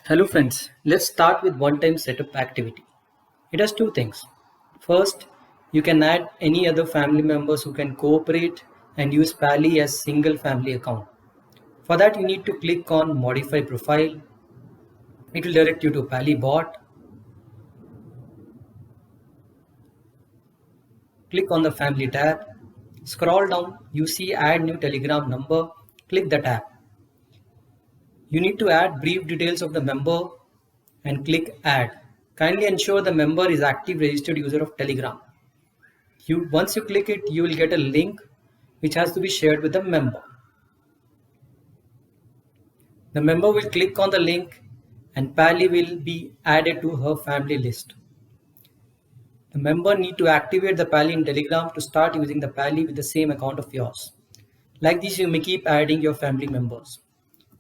Hello friends, let's start with one-time setup activity. It has two things. First, you can add any other family members who can cooperate and use Pally as single family account. For that you need to click on modify profile. It will direct you to Pally bot. Click on the family tab. Scroll down, you see add new Telegram number. Click the tab. You need to add brief details of the member and click add. Kindly ensure the member is active registered user of Telegram. Once you click it, you will get a link which has to be shared with the member. The member will click on the link and Pally will be added to her family list. The member need to activate the Pally in Telegram to start using the Pally with the same account of yours. Like this, you may keep adding your family members.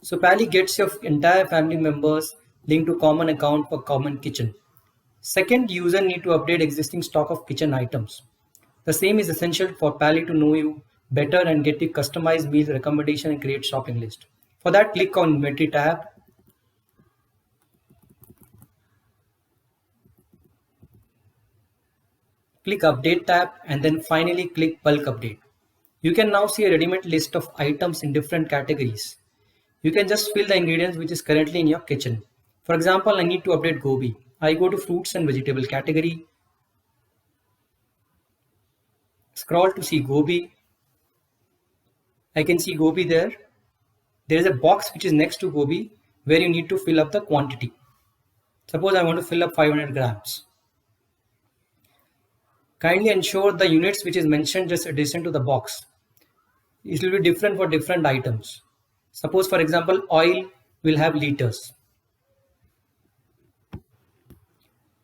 So Pally gets your entire family members linked to common account for common kitchen. Second, user need to update existing stock of kitchen items. The same is essential for Pally to know you better and get you customized meal recommendation and create shopping list. For that, click on Inventory tab. Click Update tab and then finally click Bulk Update. You can now see a ready-made list of items in different categories. You can just fill the ingredients which is currently in your kitchen. For example, I need to update gobi. I go to fruits and vegetable category. Scroll to see gobi. I can see gobi there. There is a box which is next to gobi where you need to fill up the quantity. Suppose I want to fill up 500 grams. Kindly ensure the units which is mentioned just adjacent to the box. It will be different for different items. Suppose for example oil will have liters.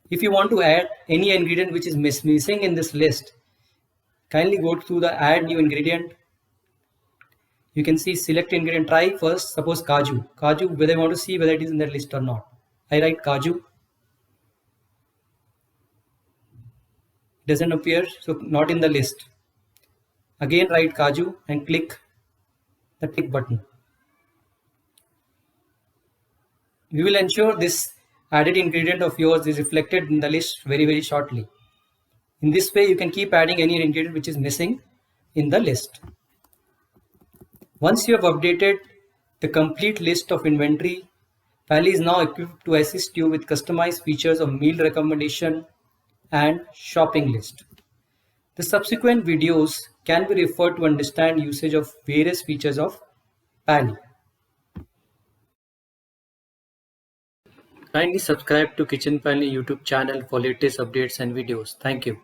If you want to add any ingredient which is missing in this list, kindly go to the add new ingredient. You can see select ingredient. Try first, suppose kaju. Kaju, whether I want to see whether it is in the list or not. I write kaju. Doesn't appear, so not in the list. Again write kaju and click the tick button. We will ensure this added ingredient of yours is reflected in the list very shortly. In this way, you can keep adding any ingredient which is missing in the list. Once you have updated the complete list of inventory, Pally is now equipped to assist you with customized features of meal recommendation and shopping list. The subsequent videos can be referred to understand usage of various features of Pally. Kindly subscribe to Kitchen Pally YouTube channel for latest updates and videos. Thank you.